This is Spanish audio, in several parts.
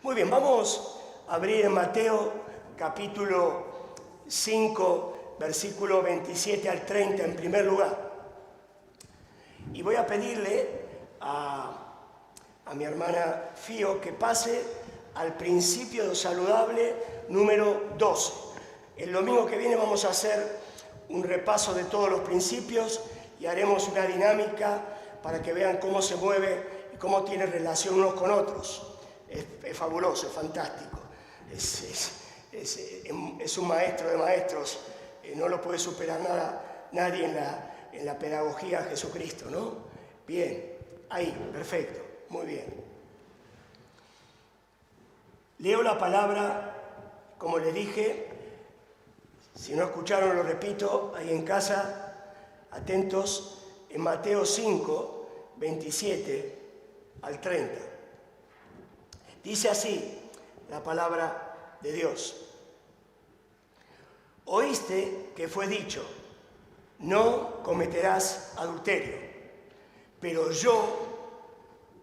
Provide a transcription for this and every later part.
Muy bien, vamos a abrir en Mateo capítulo 5, versículo 27 al 30 en primer lugar. Y voy a pedirle a mi hermana Fío que pase al principio saludable número 12. El domingo que viene vamos a hacer un repaso de todos los principios y haremos una dinámica para que vean cómo se mueve y cómo tiene relación unos con otros. Es fabuloso, es fantástico. Es un maestro de maestros. No lo puede superar nadie en la pedagogía de Jesucristo, ¿no? Bien, ahí, perfecto, muy bien. Leo la palabra, como les dije. Si no escucharon, lo repito, ahí en casa, atentos, en Mateo 5, 27 al 30. Dice así la palabra de Dios. Oíste que fue dicho, no cometerás adulterio, pero yo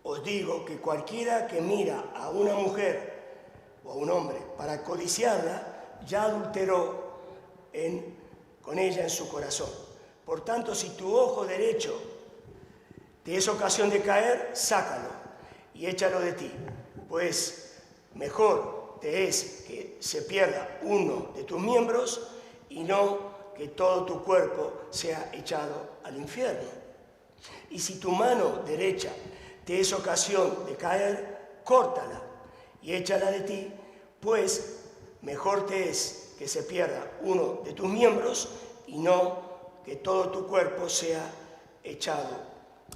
os digo que cualquiera que mira a una mujer o a un hombre para codiciarla, ya adulteró con ella en su corazón. Por tanto, si tu ojo derecho te es ocasión de caer, sácalo y échalo de ti, pues mejor te es que se pierda uno de tus miembros y no que todo tu cuerpo sea echado al infierno. Y si tu mano derecha te es ocasión de caer, córtala y échala de ti, pues mejor te es que se pierda uno de tus miembros y no que todo tu cuerpo sea echado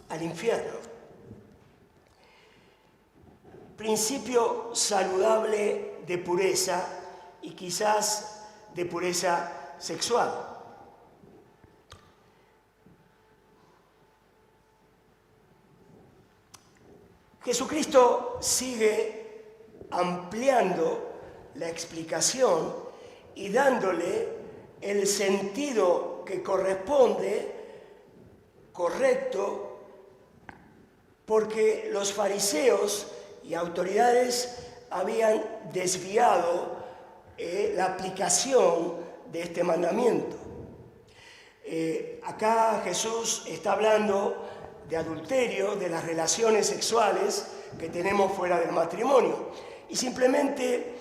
al infierno. Principio saludable de pureza y quizás de pureza sexual. Jesucristo sigue ampliando la explicación y dándole el sentido que corresponde, correcto, porque los fariseos y autoridades habían desviado la aplicación de este mandamiento. Acá Jesús está hablando de adulterio, de las relaciones sexuales que tenemos fuera del matrimonio. Y simplemente,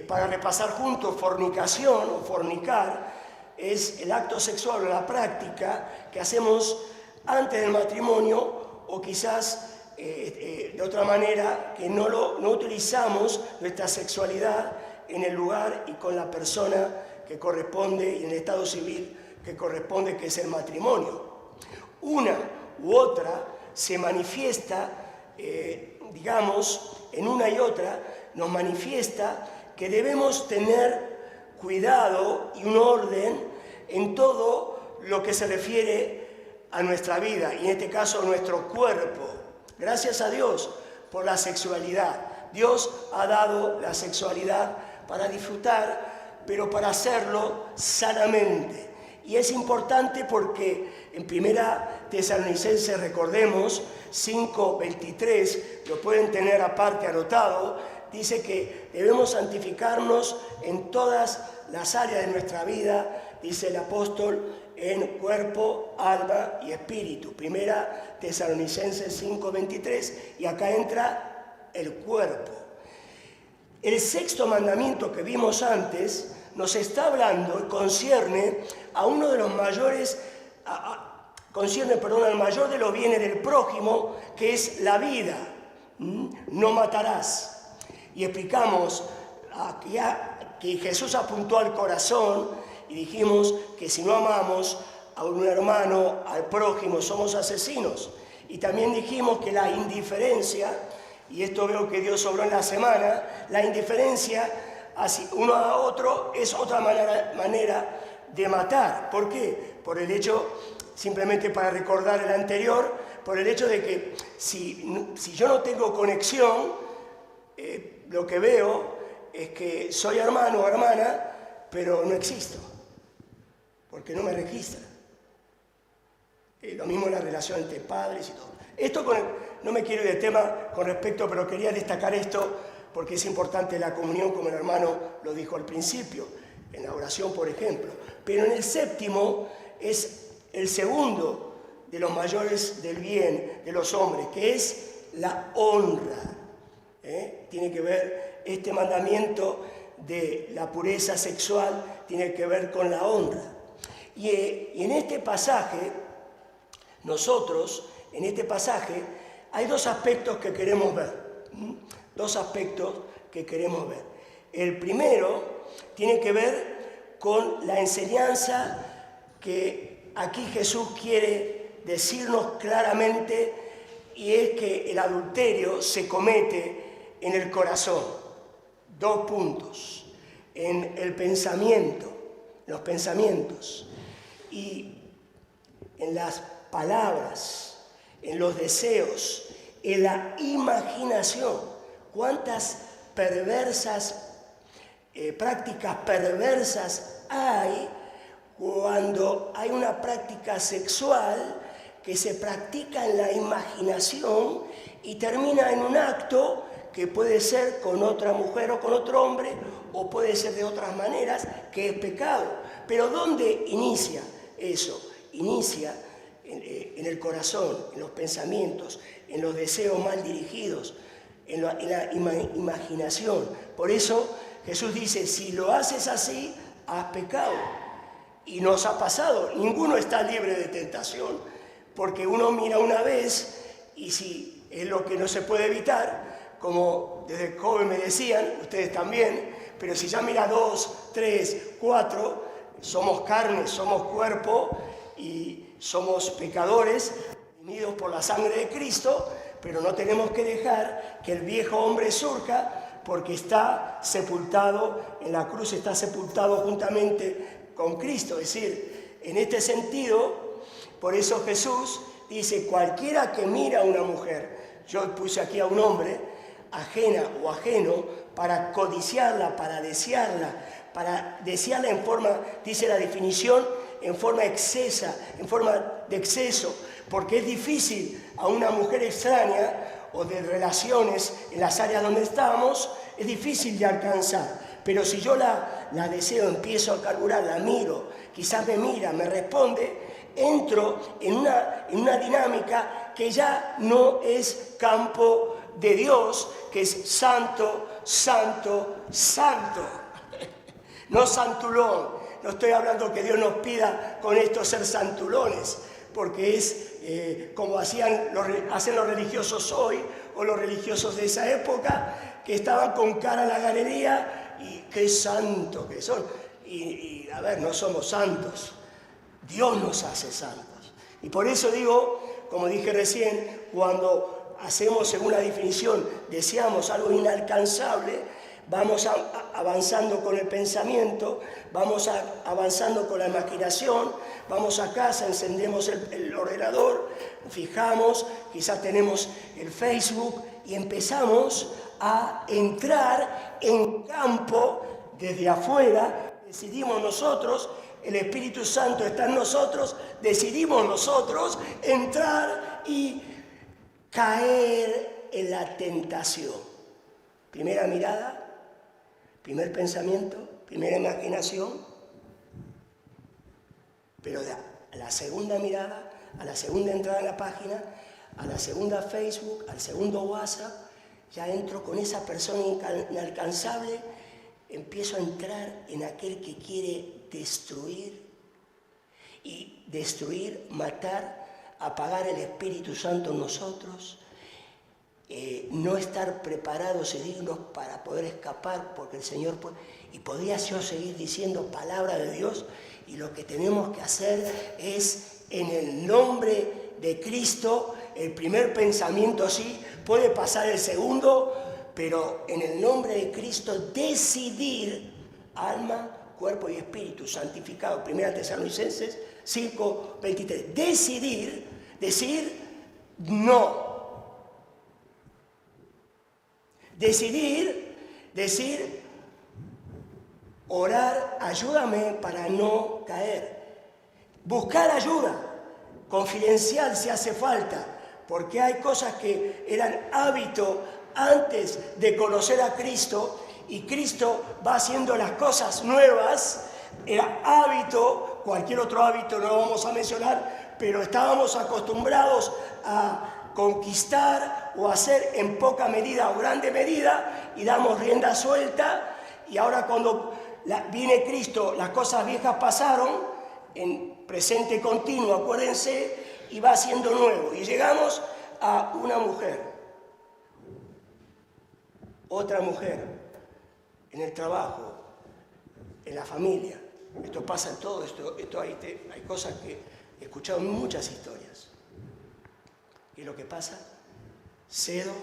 para repasar juntos, fornicación o fornicar es el acto sexual o la práctica que hacemos antes del matrimonio o quizás de otra manera que no utilizamos nuestra sexualidad en el lugar y con la persona que corresponde y en el estado civil que corresponde, que es el matrimonio. Una u otra se manifiesta, en una y otra nos manifiesta que debemos tener cuidado y un orden en todo lo que se refiere a nuestra vida y en este caso a nuestro cuerpo. Gracias a Dios por la sexualidad. Dios ha dado la sexualidad para disfrutar, pero para hacerlo sanamente. Y es importante porque en Primera Tesalonicenses, recordemos, 5:23, lo pueden tener aparte anotado, dice que debemos santificarnos en todas las áreas de nuestra vida, dice el apóstol, en cuerpo, alma y espíritu. Primera Tesalonicenses 5:23, y acá entra el cuerpo. El sexto mandamiento que vimos antes nos está hablando y concierne a uno de los mayores, al mayor de los bienes del prójimo, que es la vida. No matarás. Y explicamos que Jesús apuntó al corazón y dijimos que si no amamos a un hermano, al prójimo, somos asesinos. Y también dijimos que la indiferencia, y esto veo que Dios obró en la semana, la indiferencia hacia uno a otro es otra manera de matar. ¿Por qué? Por el hecho, simplemente para recordar el anterior, por el hecho de que si yo no tengo conexión, lo que veo es que soy hermano o hermana, pero no existo, porque no me registra. Lo mismo en la relación entre padres y todo. Esto no me quiero ir de tema con respecto, pero quería destacar esto porque es importante la comunión, como el hermano lo dijo al principio, en la oración, por ejemplo. Pero en el séptimo es el segundo de los mayores del bien de los hombres, que es la honra. Tiene que ver este mandamiento de la pureza sexual, tiene que ver con la honra. Y en este pasaje, en este pasaje, hay dos aspectos que queremos ver. Dos aspectos que queremos ver. El primero tiene que ver con la enseñanza que aquí Jesús quiere decirnos claramente, y es que el adulterio se comete en el corazón. Dos puntos. En el pensamiento, los pensamientos, y en las palabras, en los deseos, en la imaginación. ¿Cuántas prácticas perversas hay cuando hay una práctica sexual que se practica en la imaginación y termina en un acto que puede ser con otra mujer o con otro hombre, o puede ser de otras maneras, que es pecado? Pero ¿dónde inicia eso? Inicia en el corazón, en los pensamientos, en los deseos mal dirigidos, en la imaginación. Por eso Jesús dice, si lo haces así, has pecado. Y nos ha pasado, ninguno está libre de tentación, porque uno mira una vez, y si es lo que no se puede evitar, como desde joven me decían, ustedes también, pero si ya mira 2, 3, 4, somos carne, somos cuerpo, y somos pecadores, redimidos por la sangre de Cristo, pero no tenemos que dejar que el viejo hombre surja, porque está sepultado en la cruz, está sepultado juntamente con Cristo. Es decir, en este sentido, por eso Jesús dice, cualquiera que mira a una mujer, yo puse aquí a un hombre, ajena o ajeno, para codiciarla, para desearla en forma, dice la definición, en forma excesa, en forma de exceso, porque es difícil a una mujer extraña o de relaciones en las áreas donde estamos, es difícil de alcanzar. Pero si yo la deseo, empiezo a carburar, la miro, quizás me mira, me responde, entro en una dinámica que ya no es campo de Dios, que es santo, santo, santo. No santulón. No estoy hablando que Dios nos pida con esto ser santulones, porque es como hacen los religiosos hoy, o los religiosos de esa época, que estaban con cara a la galería, y qué santo que son. Y a ver, no somos santos, Dios nos hace santos. Y por eso digo, como dije recién, cuando hacemos, según la definición, deseamos algo inalcanzable, vamos avanzando con el pensamiento, vamos avanzando con la imaginación, vamos a casa, encendemos el ordenador, fijamos, quizás tenemos el Facebook, y empezamos a entrar en campo desde afuera. Decidimos nosotros, el Espíritu Santo está en nosotros, decidimos nosotros entrar y caer en la tentación. Primera mirada, primer pensamiento, primera imaginación, pero a la segunda mirada, a la segunda entrada en la página, a la segunda Facebook, al segundo WhatsApp, ya entro con esa persona inalcanzable, empiezo a entrar en aquel que quiere destruir, matar, apagar el Espíritu Santo en nosotros, no estar preparados y dignos para poder escapar, porque el Señor puede. Y podría yo seguir diciendo palabra de Dios, y lo que tenemos que hacer es, en el nombre de Cristo, el primer pensamiento sí, puede pasar el segundo, pero en el nombre de Cristo decidir, alma, cuerpo y espíritu, santificado. 1 Tesalonicenses 5:23. Decir no. Decir, orar, ayúdame para no caer. Buscar ayuda, confidencial si hace falta, porque hay cosas que eran hábito antes de conocer a Cristo, y Cristo va haciendo las cosas nuevas, era hábito, cualquier otro hábito no lo vamos a mencionar, pero estábamos acostumbrados a conquistar o hacer en poca medida o grande medida, y damos rienda suelta, y ahora cuando viene Cristo, las cosas viejas pasaron, en presente continuo, acuérdense, y va haciendo nuevo. Y llegamos a una mujer, otra mujer, en el trabajo, en la familia. Esto pasa en todo, hay cosas que he escuchado en muchas historias. ¿Qué es lo que pasa? Cedo,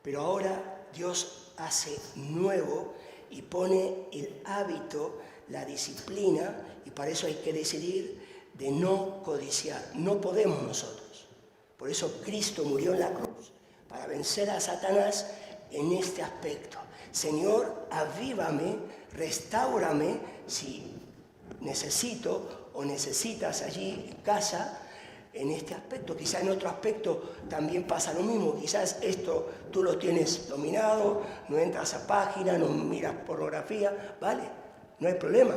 pero ahora Dios hace nuevo y pone el hábito, la disciplina, y para eso hay que decidir de no codiciar. No podemos nosotros. Por eso Cristo murió en la cruz, para vencer a Satanás en este aspecto. Señor, avívame, restáurame, si necesito o necesitas allí en casa, en este aspecto. Quizás en otro aspecto también pasa lo mismo. Quizás esto tú lo tienes dominado, no entras a página, no miras pornografía, vale, no hay problema.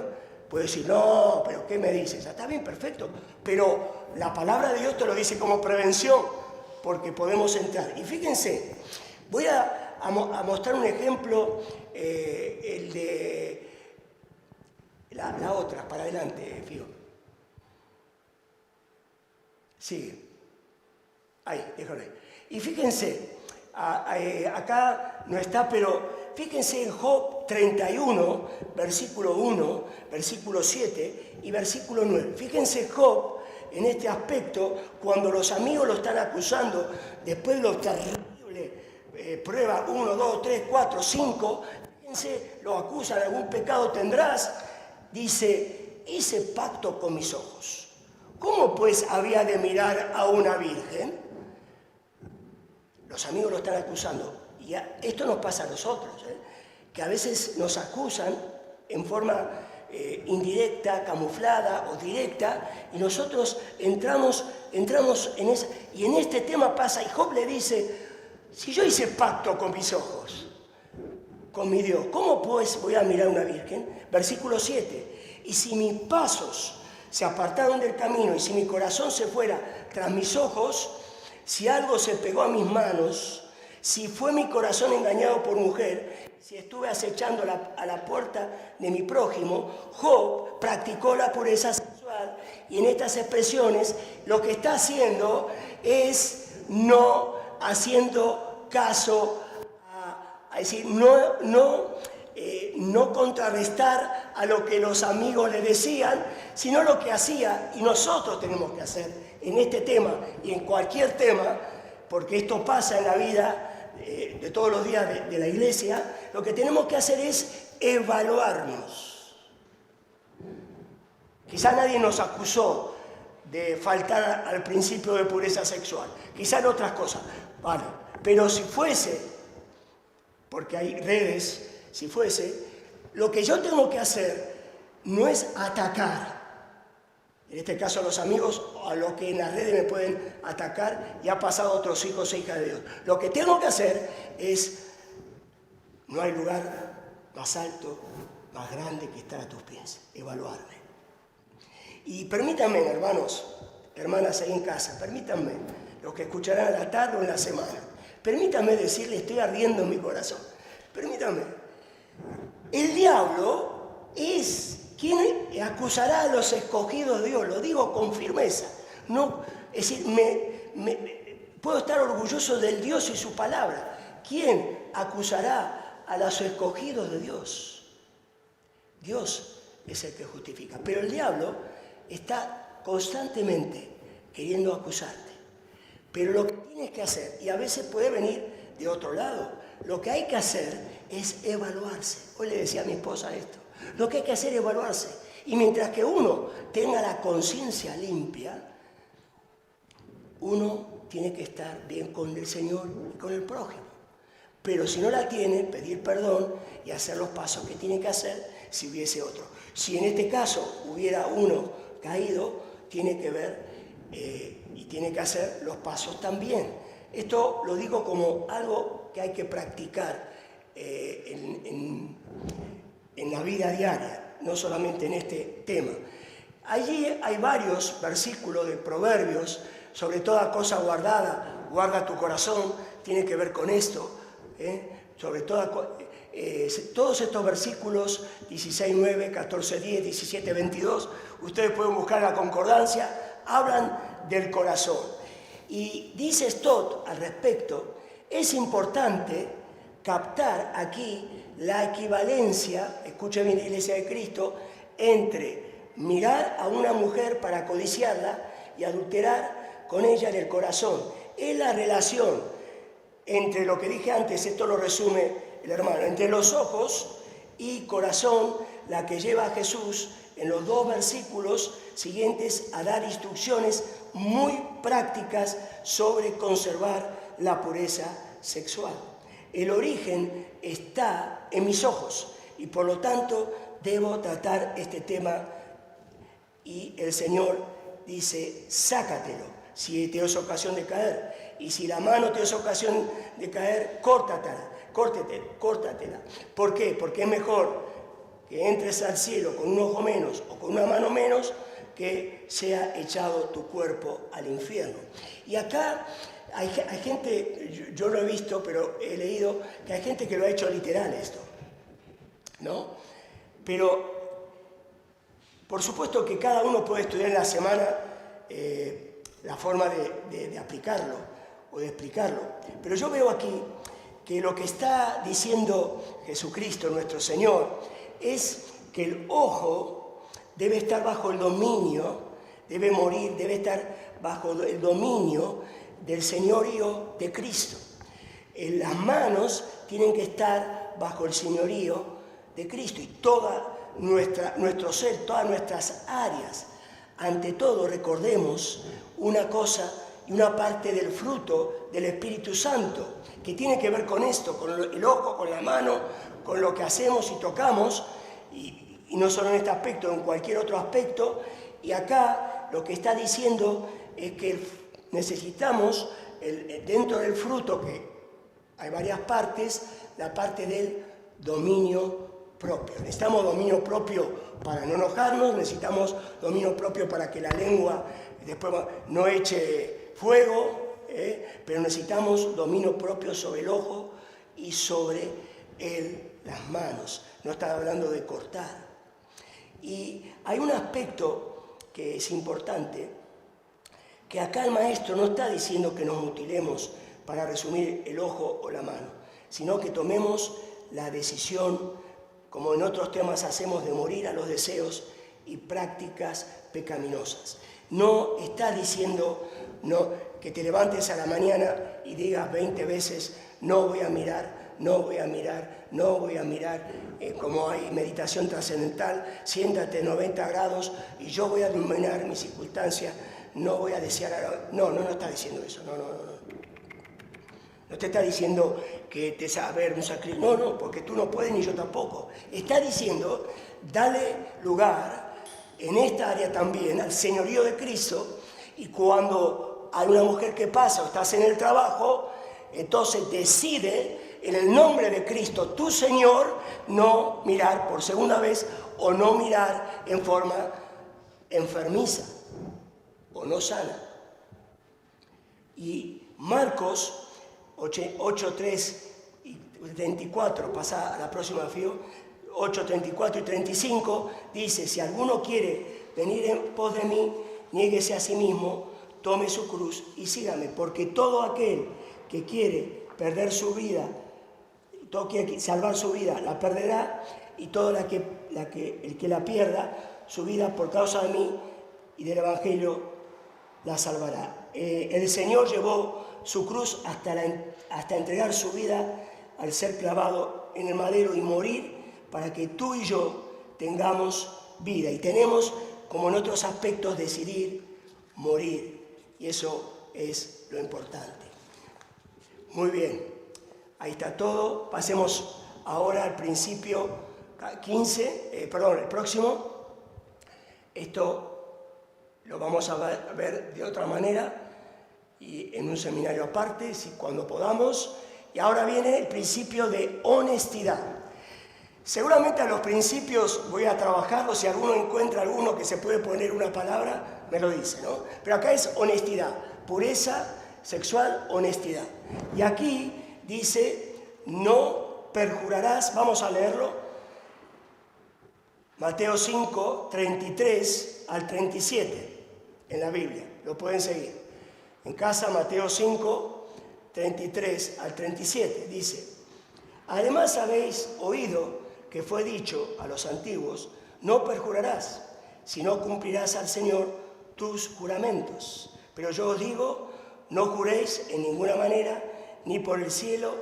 Puedes decir, no, pero ¿qué me dices? Está bien, perfecto, pero la palabra de Dios te lo dice como prevención, porque podemos entrar. Y fíjense, voy a mostrar un ejemplo, el de la otra, para adelante, Fío. Sigue. Ahí, déjalo ahí. Y fíjense, acá no está, pero fíjense en Job 31, versículo 1, versículo 7 y versículo 9. Fíjense Job en este aspecto, cuando los amigos lo están acusando, después de lo terrible, prueba 1, 2, 3, 4, 5, fíjense, lo acusan, algún pecado tendrás, dice, hice pacto con mis ojos. ¿Cómo pues había de mirar a una virgen? Los amigos lo están acusando. Y esto nos pasa a nosotros, que a veces nos acusan en forma indirecta, camuflada o directa, y nosotros entramos en esa. Y en este tema pasa, y Job le dice, si yo hice pacto con mis ojos, con mi Dios, ¿cómo pues voy a mirar a una virgen? Versículo 7, y si mis pasos se apartaron del camino, y si mi corazón se fuera tras mis ojos, si algo se pegó a mis manos, si fue mi corazón engañado por mujer, si estuve acechando a la puerta de mi prójimo, Job practicó la pureza sexual, y en estas expresiones lo que está haciendo es no haciendo caso a decir, no contrarrestar a lo que los amigos le decían, sino lo que hacía, y nosotros tenemos que hacer en este tema y en cualquier tema, porque esto pasa en la vida de todos los días de la iglesia. Lo que tenemos que hacer es evaluarnos. Quizá nadie nos acusó de faltar al principio de pureza sexual, quizá en otras cosas, vale, pero si fuese, porque hay redes, si fuese, lo que yo tengo que hacer no es atacar, en este caso a los amigos, a los que en las redes me pueden atacar, y ha pasado a otros hijos e hijas de Dios. Lo que tengo que hacer es, no hay lugar más alto, más grande que estar a tus pies, evaluarme. Y permítanme, hermanos, hermanas ahí en casa, permítanme, los que escucharán a la tarde o en la semana, permítanme decirle, estoy ardiendo en mi corazón, permítanme, el diablo es quien acusará a los escogidos de Dios, lo digo con firmeza, no, es decir, puedo estar orgulloso del Dios y su palabra. ¿Quién acusará a los escogidos de Dios? Dios es el que justifica, pero el diablo está constantemente queriendo acusarte. Pero lo que tienes que hacer, y a veces puede venir de otro lado, lo que hay que hacer es evaluarse. Hoy le decía a mi esposa esto, lo que hay que hacer es evaluarse. Y mientras que uno tenga la conciencia limpia, uno tiene que estar bien con el Señor y con el prójimo. Pero si no la tiene, pedir perdón y hacer los pasos que tiene que hacer si hubiese otro. Si en este caso hubiera uno caído, tiene que ver y tiene que hacer los pasos también. Esto lo digo como algo que hay que practicar en la vida diaria, no solamente en este tema. Allí hay varios versículos de Proverbios, sobre toda cosa guardada, guarda tu corazón, tiene que ver con esto, sobre todos estos versículos 16:9, 14:10, 17:22, ustedes pueden buscar la concordancia, hablan del corazón. Y dice Stott al respecto, es importante captar aquí la equivalencia, escuchen bien, Iglesia de Cristo, entre mirar a una mujer para codiciarla y adulterar con ella en el corazón. Es la relación entre lo que dije antes, esto lo resume el hermano, entre los ojos y corazón, la que lleva a Jesús en los 2 versículos siguientes a dar instrucciones muy prácticas sobre conservar la pureza sexual. El origen está en mis ojos y por lo tanto debo tratar este tema, y el Señor dice, sácatelo si te es ocasión de caer, y si la mano te es ocasión de caer, córtatela. ¿Por qué? Porque es mejor que entres al cielo con un ojo menos o con una mano menos que sea echado tu cuerpo al infierno. Y acá hay gente, yo lo he visto, pero he leído que hay gente que lo ha hecho literal esto, ¿no? Pero por supuesto que cada uno puede estudiar en la semana la forma de aplicarlo o de explicarlo. Pero yo veo aquí que lo que está diciendo Jesucristo, nuestro Señor, es que el ojo debe estar bajo el dominio, debe morir, debe estar bajo el dominio del señorío de Cristo. Las manos tienen que estar bajo el señorío de Cristo y toda nuestro ser, todas nuestras áreas. Ante todo, recordemos una cosa y una parte del fruto del Espíritu Santo, que tiene que ver con esto, con el ojo, con la mano, con lo que hacemos y tocamos, y no solo en este aspecto, en cualquier otro aspecto. Y acá lo que está diciendo es que necesitamos, dentro del fruto, que hay varias partes, la parte del dominio propio. Necesitamos dominio propio para no enojarnos, necesitamos dominio propio para que la lengua después no eche fuego, pero necesitamos dominio propio sobre el ojo y sobre las manos. No está hablando de cortar. Y hay un aspecto que es importante, que acá el maestro no está diciendo que nos mutilemos para resumir el ojo o la mano, sino que tomemos la decisión, como en otros temas hacemos, de morir a los deseos y prácticas pecaminosas. No está diciendo que te levantes a la mañana y digas 20 veces, no voy a mirar, no voy a mirar, no voy a mirar, como hay meditación trascendental, siéntate 90 grados y yo voy a iluminar mis circunstancias, no voy a desear... No está diciendo eso, no. No te está diciendo que te va a haber un sacrificio, no, porque tú no puedes ni yo tampoco. Está diciendo, dale lugar en esta área también al señorío de Cristo, y cuando hay una mujer que pasa o estás en el trabajo, entonces decide en el nombre de Cristo, tu Señor, no mirar por segunda vez o no mirar en forma enfermiza o no sana. Y Marcos 8:3 y 34, pasa a la próxima fío, 8:34 y 35, dice, si alguno quiere venir en pos de mí, niéguese a sí mismo, tome su cruz y sígame, porque todo aquel que quiere perder su vida, todo quiere salvar su vida, la perderá, y todo el que la pierda, su vida por causa de mí y del Evangelio, la salvará. El Señor llevó su cruz hasta entregar su vida al ser clavado en el madero y morir para que tú y yo tengamos vida. Y tenemos, como en otros aspectos, decidir morir. Y eso es lo importante. Muy bien, ahí está todo. Pasemos ahora al principio 15, el próximo. Esto lo vamos a ver de otra manera y en un seminario aparte, cuando podamos, Y ahora viene el principio de honestidad. Seguramente a los principios voy a trabajarlos, si alguno encuentra alguno que se puede poner una palabra, me lo dice, ¿no? Pero acá es honestidad, pureza sexual, honestidad. Y aquí dice, no perjurarás, vamos a leerlo, Mateo 5, 33 al 37, en la Biblia, lo pueden seguir. En casa, Mateo 5, 33 al 37, dice, además habéis oído que fue dicho a los antiguos, no perjurarás, sino cumplirás al Señor tus juramentos. Pero yo os digo, no juréis en ninguna manera, ni por el cielo,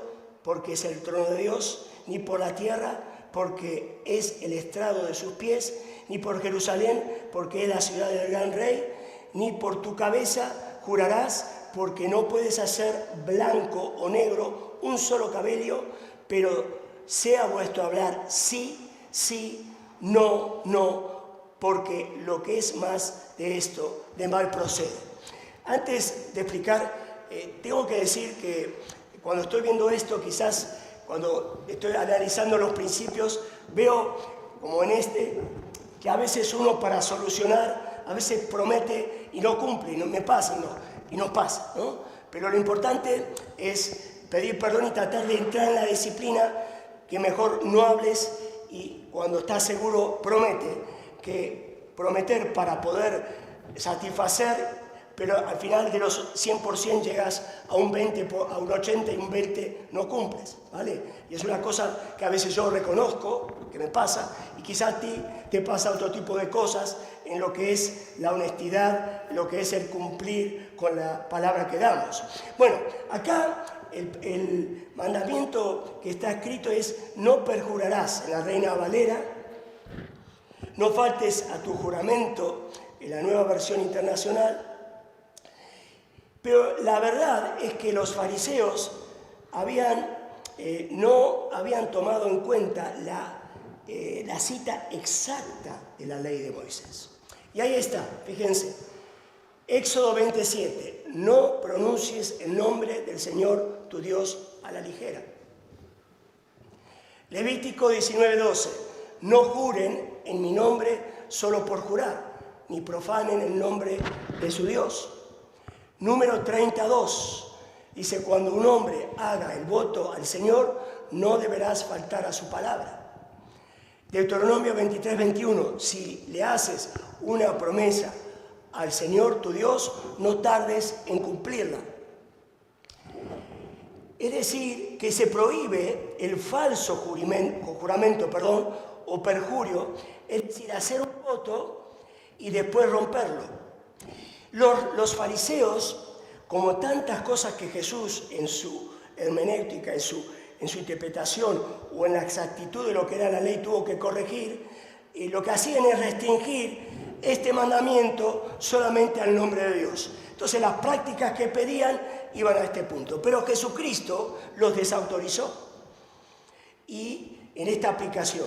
porque es el trono de Dios, ni por la tierra, porque es el estrado de sus pies, ni por Jerusalén, porque es la ciudad del gran rey, ni por tu cabeza jurarás, porque no puedes hacer blanco o negro un solo cabello, pero sea vuestro hablar sí, sí, no, no, porque lo que es más de esto, de mal procede. Antes de explicar, tengo que decir que cuando estoy viendo esto, quizás cuando estoy analizando los principios, veo, como en este, que a veces uno para solucionar, a veces promete y no cumple, y no me pasa, y no pasa, ¿no? Pero lo importante es pedir perdón y tratar de entrar en la disciplina, que mejor no hables y cuando estás seguro promete, que prometer para poder satisfacer, pero al final de los 100% llegas a un 20, a un 80 y un 20 no cumples, ¿vale? Y es una cosa que a veces yo reconozco, que me pasa, y quizás a ti te pasa otro tipo de cosas en lo que es la honestidad, lo que es el cumplir con la palabra que damos. Bueno, acá el mandamiento que está escrito es no perjurarás, en la Reina Valera, no faltes a tu juramento, en la Nueva Versión Internacional. Pero la verdad es que los fariseos no habían tomado en cuenta la cita exacta de la ley de Moisés. Y ahí está, fíjense, Éxodo 27, no pronuncies el nombre del Señor tu Dios a la ligera. Levítico 19:12, no juren en mi nombre solo por jurar, ni profanen el nombre de su Dios. Número 32, dice, cuando un hombre haga el voto al Señor, no deberás faltar a su palabra. Deuteronomio 23:21, si le haces una promesa al Señor tu Dios, no tardes en cumplirla. Es decir, que se prohíbe el falso juramento o perjurio, es decir, hacer un voto y después romperlo. Los fariseos, como tantas cosas que Jesús en su hermenéutica, en su interpretación o en la exactitud de lo que era la ley tuvo que corregir, lo que hacían es restringir este mandamiento solamente al nombre de Dios. Entonces las prácticas que pedían iban a este punto, pero Jesucristo los desautorizó y en esta aplicación.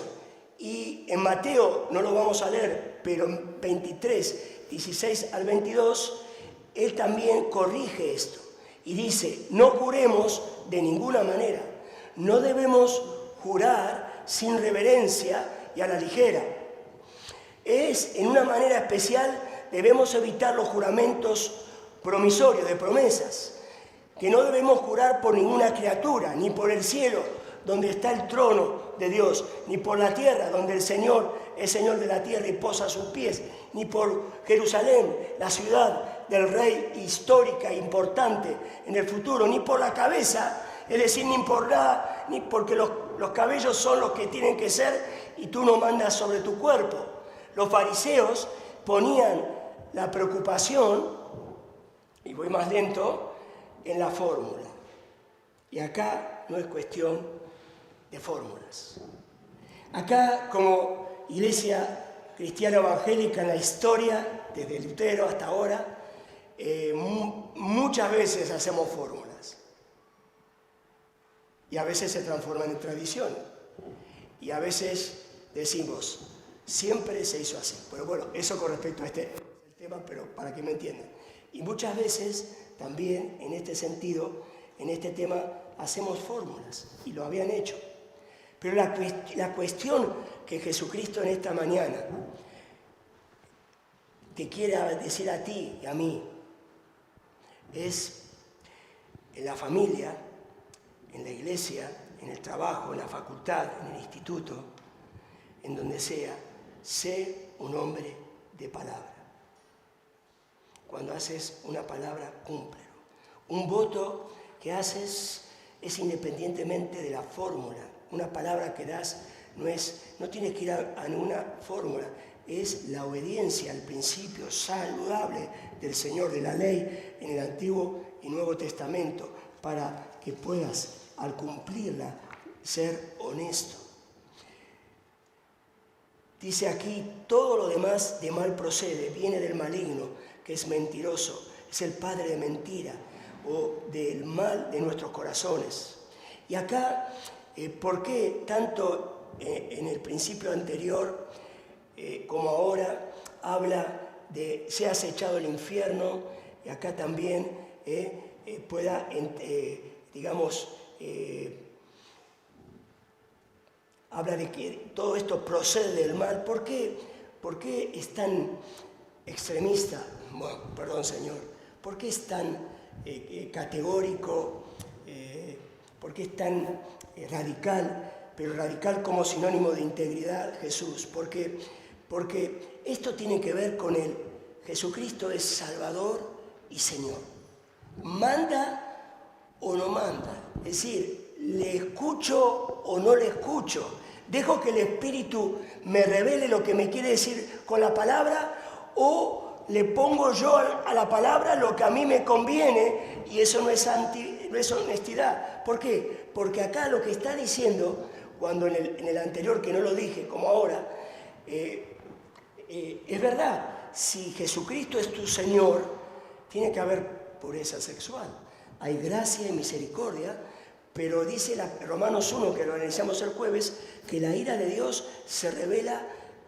Y en Mateo, no lo vamos a leer, pero en 23, 16 al 22, él también corrige esto y dice, no juremos de ninguna manera, no debemos jurar sin reverencia y a la ligera. En una manera especial debemos evitar los juramentos promisorios, de promesas, que no debemos jurar por ninguna criatura, ni por el cielo, donde está el trono de Dios, ni por la tierra, donde el Señor es Señor de la tierra y posa sus pies, ni por Jerusalén, la ciudad del rey histórica e importante en el futuro, ni por la cabeza, es decir, ni por nada, ni porque los cabellos son los que tienen que ser y tú no mandas sobre tu cuerpo. Los fariseos ponían la preocupación, y voy más lento, en la fórmula. Y acá no es cuestión de fórmulas. Acá, como iglesia cristiana evangélica en la historia, desde Lutero hasta ahora, muchas veces hacemos fórmulas. Y a veces se transforman en tradición. Y a veces decimos, siempre se hizo así. Pero bueno, eso con respecto a este tema, pero para que me entiendan. Y muchas veces también en este sentido, en este tema, hacemos fórmulas, y lo habían hecho. Pero la cuestión que Jesucristo en esta mañana te quiere decir a ti y a mí es: en la familia, en la iglesia, en el trabajo, en la facultad, en el instituto, en donde sea, sé un hombre de palabra. Cuando haces una palabra, cúmplelo. Un voto que haces es independientemente de la fórmula. Una palabra que das no tienes que ir a ninguna fórmula, es la obediencia al principio saludable del Señor, de la ley en el Antiguo y Nuevo Testamento, para que puedas, al cumplirla, ser honesto. Dice aquí: todo lo demás de mal procede, viene del maligno, que es mentiroso, es el padre de mentira o del mal de nuestros corazones. Y acá, ¿por qué tanto en el principio anterior como ahora habla de seas echado al infierno? Y acá también pueda, habla de que todo esto procede del mal. ¿Por qué es tan extremista? Bueno, perdón, Señor. ¿Por qué es tan categórico? ¿Por qué es tan radical? Pero radical como sinónimo de integridad, Jesús. Porque esto tiene que ver con él. Jesucristo es Salvador y Señor. ¿Manda o no manda? Es decir, ¿le escucho o no le escucho? ¿Dejo que el Espíritu me revele lo que me quiere decir con la palabra, o le pongo yo a la palabra lo que a mí me conviene? Y eso no es honestidad. ¿Por qué? Porque acá lo que está diciendo, cuando en el anterior, que no lo dije como ahora, es verdad. Si Jesucristo es tu Señor, tiene que haber pureza sexual. Hay gracia y misericordia, pero dice Romanos 1, que lo analizamos el jueves, que la ira de Dios se revela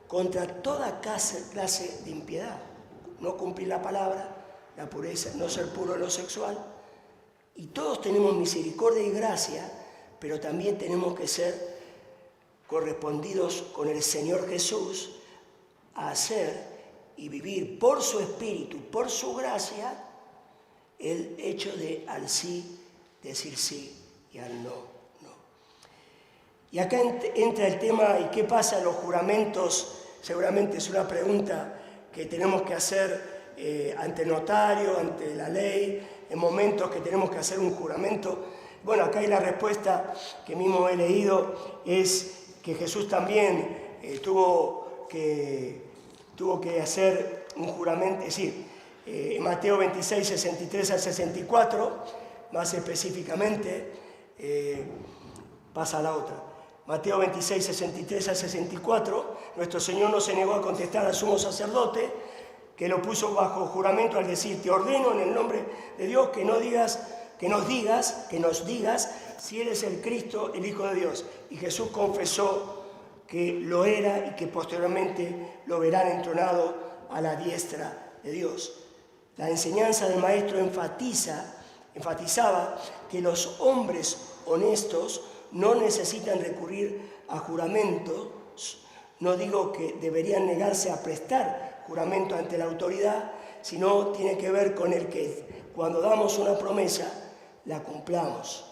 contra toda clase de impiedad. No cumplir la palabra, la pureza, no ser puro en lo sexual. Y todos tenemos misericordia y gracia, pero también tenemos que ser correspondidos con el Señor Jesús a hacer y vivir por su Espíritu, por su gracia, el hecho de al sí decir sí y al no, no. Y acá entra el tema: ¿y qué pasa en los juramentos? Seguramente es una pregunta que tenemos que hacer ante el notario, ante la ley, en momentos que tenemos que hacer un juramento. Bueno, acá hay la respuesta que mismo he leído, es que Jesús también tuvo que hacer un juramento, es decir, Mateo 26, 63 al 64, más específicamente, pasa a la otra. Mateo 26, 63 al 64, nuestro Señor no se negó a contestar al sumo sacerdote, que lo puso bajo juramento al decir: te ordeno en el nombre de Dios que nos digas si eres el Cristo, el Hijo de Dios. Y Jesús confesó que lo era y que posteriormente lo verán entronado a la diestra de Dios. La enseñanza del Maestro enfatizaba que los hombres honestos no necesitan recurrir a juramentos. No digo que deberían negarse a prestar juramento ante la autoridad, sino tiene que ver con el que cuando damos una promesa, la cumplamos.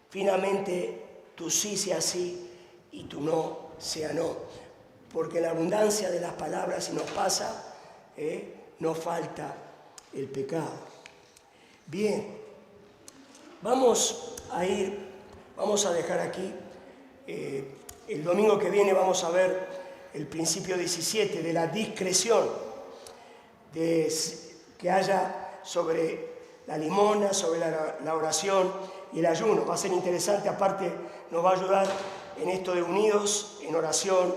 Finalmente, tu sí sea sí y tu no sea no. Porque en la abundancia de las palabras, si nos pasa, no falta el pecado. Bien, vamos a dejar aquí. El domingo que viene vamos a ver el principio 17 de la discreción que haya sobre la limosna, sobre la oración y el ayuno. Va a ser interesante, aparte nos va a ayudar en esto de unidos en oración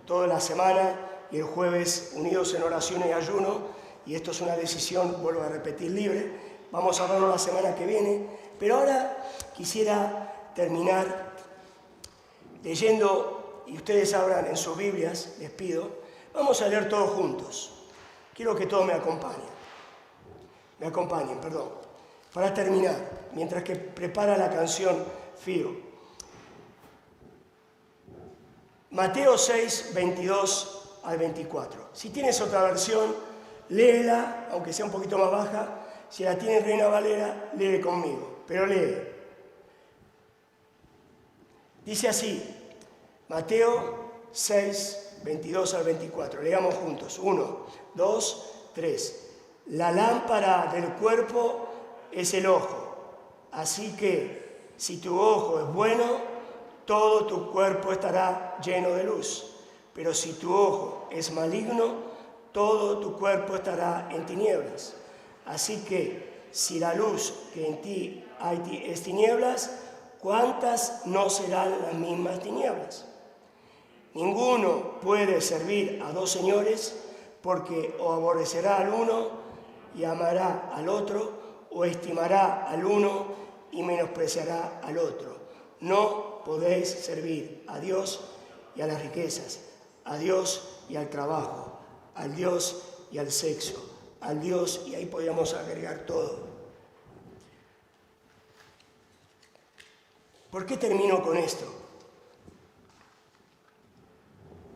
toda la semana, y el jueves unidos en oración y ayuno, y esto es una decisión, vuelvo a repetir, libre. Vamos a verlo la semana que viene, pero ahora quisiera terminar leyendo, y ustedes abran en sus Biblias, les pido, vamos a leer todos juntos. Quiero que todos me acompañen, perdón. Para terminar, mientras que prepara la canción Fío. Mateo 6, 22 al 24. Si tienes otra versión, léela, aunque sea un poquito más baja. Si la tienes Reina Valera, lee conmigo, pero lee. Dice así, Mateo 6, 22 al 24. Leamos juntos. 1, 2, 3. La lámpara del cuerpo es el ojo. Así que si tu ojo es bueno, todo tu cuerpo estará lleno de luz. Pero si tu ojo es maligno, todo tu cuerpo estará en tinieblas. Así que si la luz que en ti hay es tinieblas, ¿cuántas no serán las mismas tinieblas? Ninguno puede servir a dos señores, porque o aborrecerá al uno y amará al otro, o estimará al uno y menospreciará al otro. No podéis servir a Dios y a las riquezas, a Dios y al trabajo, al Dios y al sexo, al Dios, y ahí podríamos agregar todo. ¿Por qué termino con esto?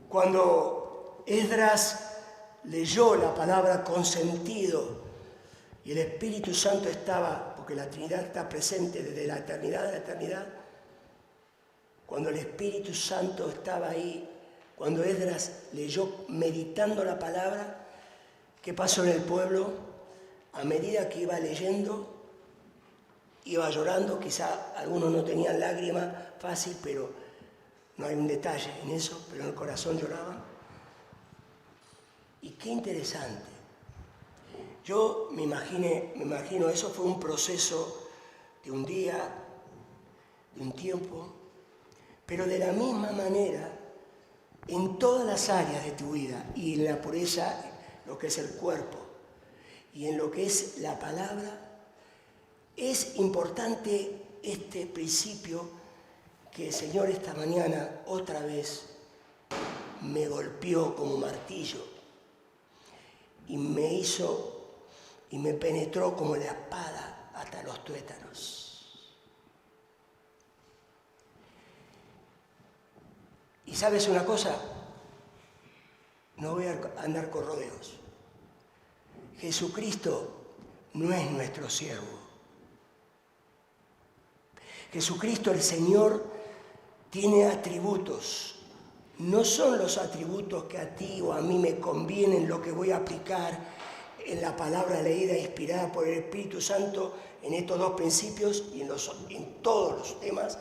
Cuando Esdras leyó la palabra consentido y el Espíritu Santo estaba, porque la Trinidad está presente desde la eternidad de la eternidad, cuando el Espíritu Santo estaba ahí, cuando Esdras leyó meditando la palabra, ¿qué pasó en el pueblo? A medida que iba leyendo, iba llorando. Quizá algunos no tenían lágrimas fácil, pero no hay un detalle en eso, pero en el corazón lloraban. Y qué interesante. Yo me imagino, eso fue un proceso de un día, de un tiempo, pero de la misma manera, en todas las áreas de tu vida, y en la pureza, lo que es el cuerpo, y en lo que es la palabra, es importante este principio que el Señor esta mañana otra vez me golpeó como martillo y me hizo y me penetró como la espada hasta los tuétanos. Y ¿sabes una cosa? No voy a andar con rodeos. Jesucristo no es nuestro siervo. Jesucristo el Señor tiene atributos. No son los atributos que a ti o a mí me convienen lo que voy a aplicar en la palabra leída e inspirada por el Espíritu Santo en estos dos principios y en todos los temas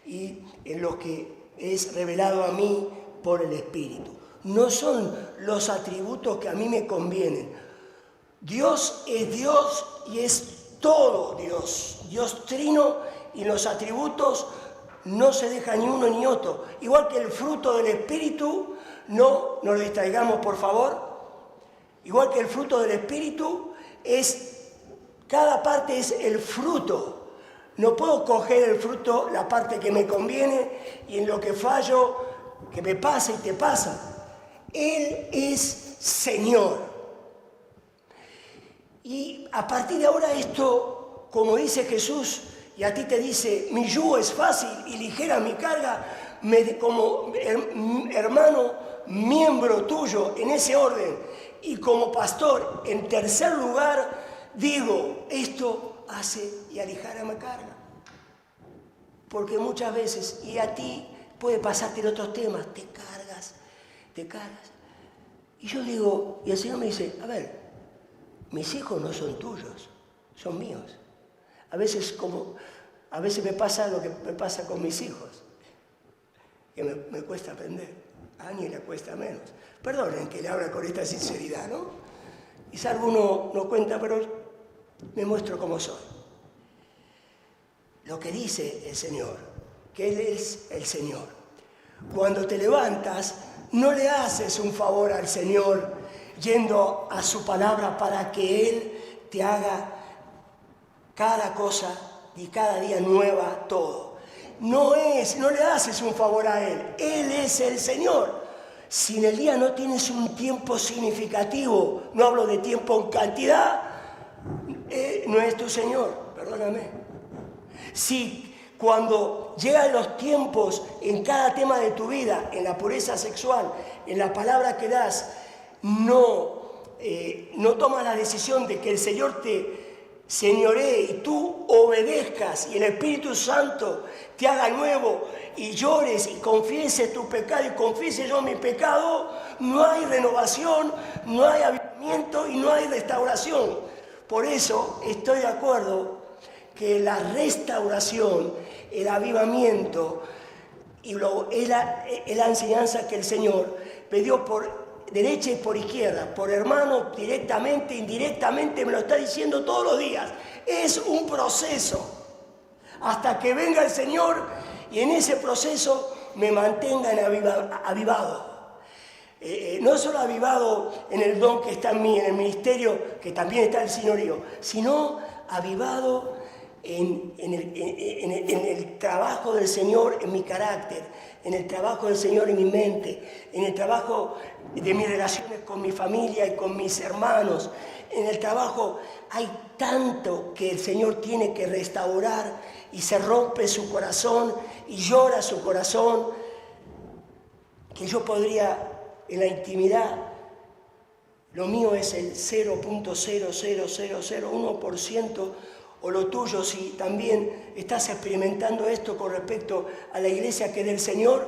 y en lo que es revelado a mí por el Espíritu. No son los atributos que a mí me convienen. Dios es Dios y es todo Dios. Dios trino, y los atributos no se deja ni uno ni otro. Igual que el fruto del Espíritu, no nos distraigamos por favor. Igual que el fruto del Espíritu cada parte es el fruto. No puedo coger el fruto, la parte que me conviene, y en lo que fallo, que me pasa y te pasa. Él es Señor. Y a partir de ahora esto, como dice Jesús, y a ti te dice, mi yugo es fácil y ligera mi carga, como hermano, miembro tuyo en ese orden, y como pastor, en tercer lugar, digo, esto hace y aligera mi carga. Porque muchas veces, y a ti puede pasarte en otros temas, te cargas. Y yo digo, y el Señor me dice, a ver, mis hijos no son tuyos, son míos. A veces me pasa lo que me pasa con mis hijos, que me cuesta aprender. A Ani le cuesta menos. Perdonen que le habla con esta sinceridad, ¿no? Quizá alguno no cuenta, pero me muestro como soy. Lo que dice el Señor, que Él es el Señor. Cuando te levantas, no le haces un favor al Señor yendo a su palabra para que Él te haga cada cosa y cada día nueva todo. No le haces un favor a Él. Él es el Señor. Si en el día no tienes un tiempo significativo, no hablo de tiempo en cantidad, no es tu Señor. perdóname. Si cuando llegan los tiempos en cada tema de tu vida, en la pureza sexual, en la palabra que das, no tomas la decisión de que el Señor te señoree y tú obedezcas y el Espíritu Santo te haga nuevo y llores y confieses tu pecado y confiese yo mi pecado, no hay renovación, no hay avivamiento y no hay restauración. Por eso estoy de acuerdo que la restauración, el avivamiento es la enseñanza que el Señor me dio por derecha y por izquierda, por hermano, directamente, indirectamente, me lo está diciendo todos los días. Es un proceso hasta que venga el Señor y en ese proceso me mantengan avivado. No solo avivado en el don que está en mí, en el ministerio, que también está el señorío, sino avivado en el trabajo del Señor en mi carácter, en el trabajo del Señor en mi mente, en el trabajo de mis relaciones con mi familia y con mis hermanos, en el trabajo. Hay tanto que el Señor tiene que restaurar y se rompe su corazón y llora su corazón, que yo podría en la intimidad, lo mío es el 0.00001%, o lo tuyo, si también estás experimentando esto con respecto a la iglesia que del Señor,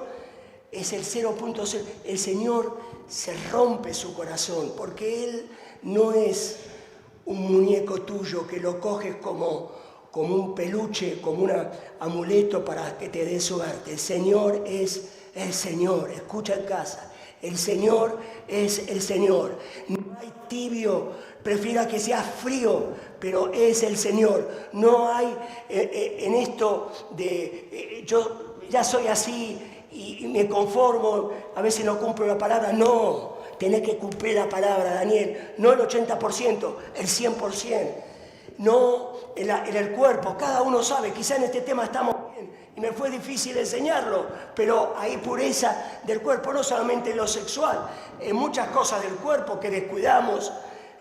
es el 0.0. El Señor se rompe su corazón, porque Él no es un muñeco tuyo que lo coges como un peluche, como un amuleto para que te dé suerte. El Señor es el Señor, escucha en casa. El Señor es el Señor. No hay tibio, prefiera que sea frío, pero es el Señor. No hay en esto de yo ya soy así y me conformo, a veces no cumplo la palabra. No, tenés que cumplir la palabra, Daniel. No el 80%, el 100%. No en el cuerpo, cada uno sabe, quizá en este tema estamos bien y me fue difícil enseñarlo, pero hay pureza del cuerpo, no solamente en lo sexual, en muchas cosas del cuerpo que descuidamos,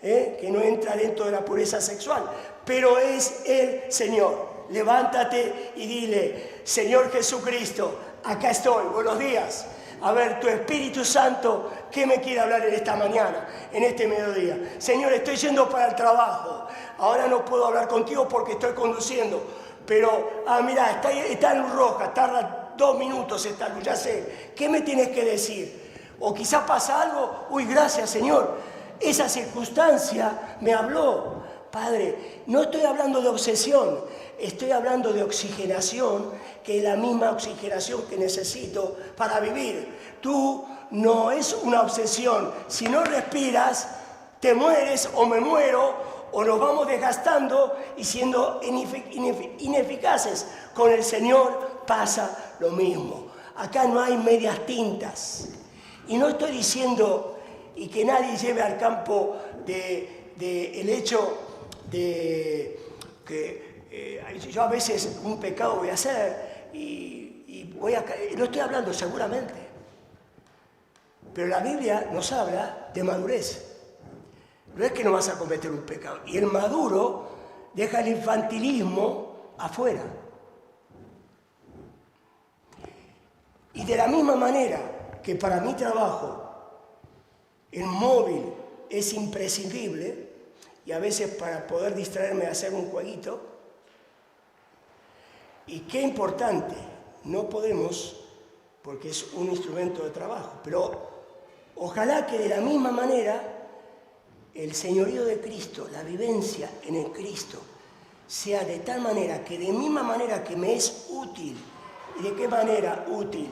que no entra dentro de la pureza sexual, pero es el Señor. Levántate y dile: Señor Jesucristo, acá estoy, buenos días. A ver, tu Espíritu Santo, ¿qué me quiere hablar en esta mañana, en este mediodía? Señor, estoy yendo para el trabajo. Ahora no puedo hablar contigo porque estoy conduciendo. Pero, mira, está en luz roja, tarda 2 minutos esta luz, ya sé. ¿Qué me tienes que decir? O quizás pasa algo. Uy, gracias, Señor. Esa circunstancia me habló. Padre, no estoy hablando de obsesión, estoy hablando de oxigenación, que es la misma oxigenación que necesito para vivir. Tú no es una obsesión. Si no respiras, te mueres o me muero, o nos vamos desgastando y siendo ineficaces. Con el Señor pasa lo mismo. Acá no hay medias tintas. Y no estoy diciendo, y que nadie lleve al campo el hecho de que yo a veces un pecado voy a hacer y voy a caer. No estoy hablando seguramente. Pero la Biblia nos habla de madurez. No es que no vas a cometer un pecado. Y el maduro deja el infantilismo afuera. Y de la misma manera que para mi trabajo el móvil es imprescindible, y a veces para poder distraerme de hacer un jueguito, y qué importante, no podemos, porque es un instrumento de trabajo, pero ojalá que de la misma manera el señorío de Cristo, la vivencia en el Cristo, sea de tal manera que de misma manera que me es útil, y de qué manera útil,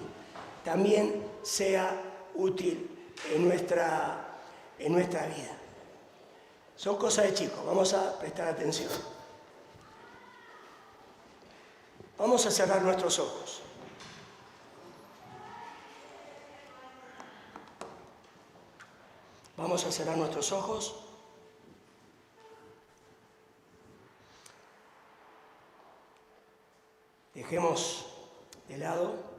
también sea útil en nuestra vida. Son cosas de chicos, vamos a prestar atención. Vamos a cerrar nuestros ojos. Vamos a cerrar nuestros ojos. Dejemos de lado.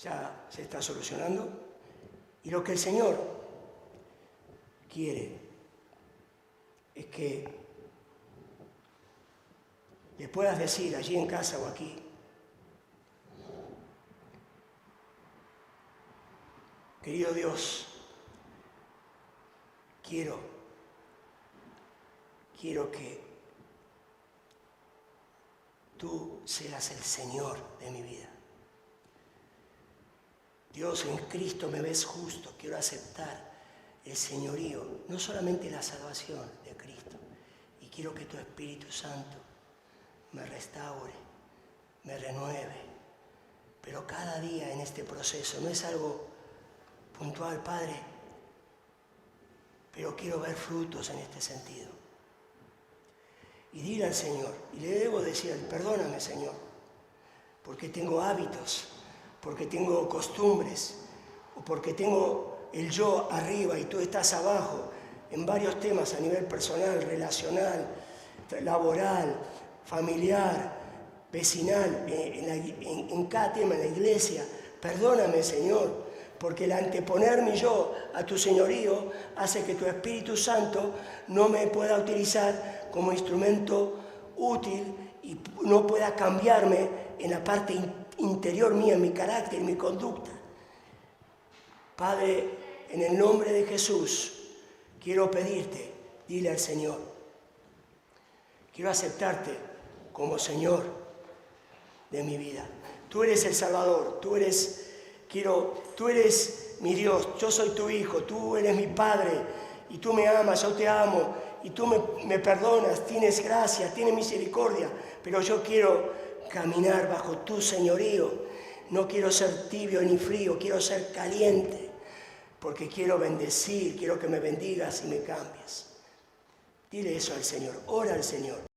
Ya se está solucionando. Y lo que el Señor quiere es que le puedas decir allí en casa o aquí: querido Dios, quiero que tú seas el Señor de mi vida. Dios, en Cristo me ves justo, quiero aceptar el señorío, no solamente la salvación de Cristo, y quiero que tu Espíritu Santo me restaure, me renueve, pero cada día en este proceso, no es algo puntual, Padre, pero quiero ver frutos en este sentido. Y dile al Señor, y le debo decir: perdóname, Señor, porque tengo hábitos, porque tengo costumbres, o porque tengo el yo arriba y tú estás abajo, en varios temas a nivel personal, relacional, laboral, familiar, vecinal, en cada tema, en la iglesia. Perdóname, Señor, porque el anteponer mi yo a tu señorío hace que tu Espíritu Santo no me pueda utilizar como instrumento útil y no pueda cambiarme en la parte interior mía, en mi carácter, en mi conducta. Padre, en el nombre de Jesús, quiero pedirte, dile al Señor, quiero aceptarte como Señor de mi vida. Tú eres el Salvador, tú eres mi Dios, yo soy tu hijo, tú eres mi Padre y tú me amas, yo te amo y tú me perdonas, tienes gracia, tienes misericordia, pero yo quiero caminar bajo tu señorío. No quiero ser tibio ni frío, quiero ser caliente, porque quiero bendecir, quiero que me bendigas y me cambies. Dile eso al Señor, ora al Señor.